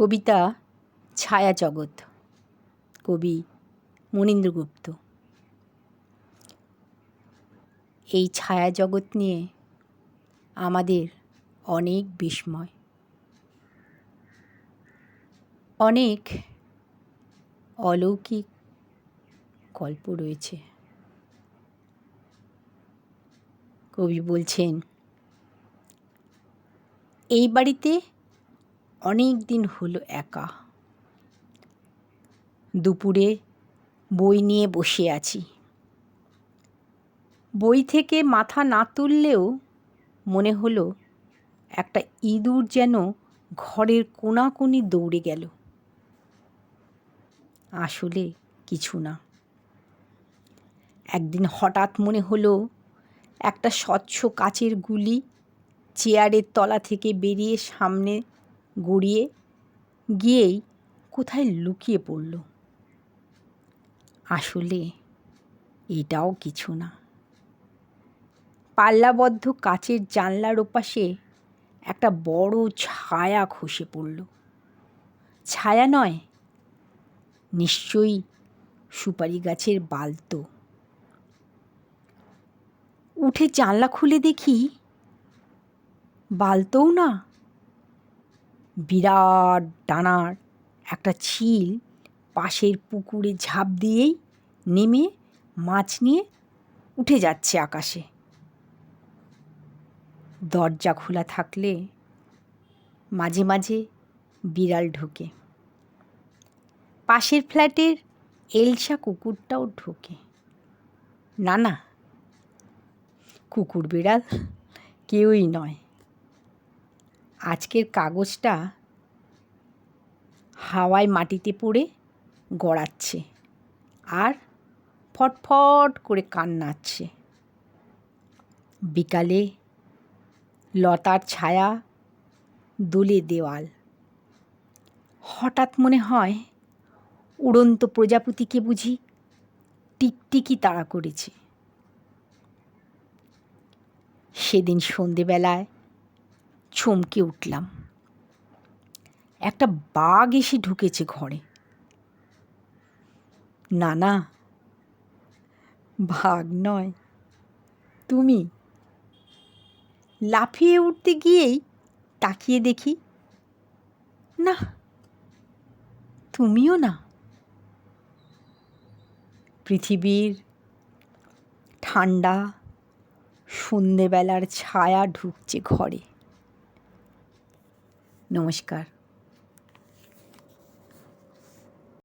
কবিতা ছায়া জগৎ, কবি মনীন্দ্র গুপ্ত। এই ছায়া জগৎ নিয়ে আমাদের অনেক বিস্ময়, অনেক অলৌকিক গল্প রয়েছে। কবি বলছেন, এই বাড়িতে অনেক দিন হলো একা, দুপুরে বই নিয়ে বসে আছি। বই থেকে মাথা না তুললেও মনে হলো একটা ইঁদুর যেন ঘরের কোণাকুনি দৌড়ে গেল। আসলে কিছু না। একদিন হঠাৎ মনে হলো একটা স্বচ্ছ কাচের গুলি চেয়ারের তলা থেকে বেরিয়ে সামনে গড়িয়ে গিয়েই কোথায় লুকিয়ে পড়ল। আসলে এটাও কিছু না। পাল্লাবদ্ধ কাচের জানলার ওপাশে একটা বড় ছায়া খসে পড়ল। ছায়া নয়, নিশ্চয়ই সুপারি গাছের বালতো। উঠে জানলা খুলে দেখি বালতোও না, বিরাট ডানার একটা চিল পাশের পুকুরে ঝাঁপ দিয়েই নেমে মাছ নিয়ে উঠে যাচ্ছে আকাশে। দরজা খোলা থাকলে মাঝে মাঝে বিড়াল ঢোকে, পাশের ফ্ল্যাটের এলসা কুকুরটাও ঢোকে। না না, কুকুর বিড়াল কেউই নয়। আজকের কাগজটা হাওয়ায় মাটিতে পড়ে গড়াচ্ছে আর ফটফট করে কান নাচছে। বিকালে লতার ছায়া দোলে দেওয়াল। হঠাৎ মনে হয় উড়ন্ত প্রজাপতিকে বুঝি টিকটিকি তাড়া করেছে। সেদিন সন্ধেবেলায় চমকে উঠলাম, একটা বাঘ এসে ঢুকেছে ঘরে। না না, বাঘ নয়, তুমি। লাফিয়ে উঠতে গিয়েই তাকিয়ে দেখি, না, তুমিও না। পৃথিবীর ঠান্ডা সন্ধেবেলার ছায়া ঢুকছে ঘরে। নমস্কার।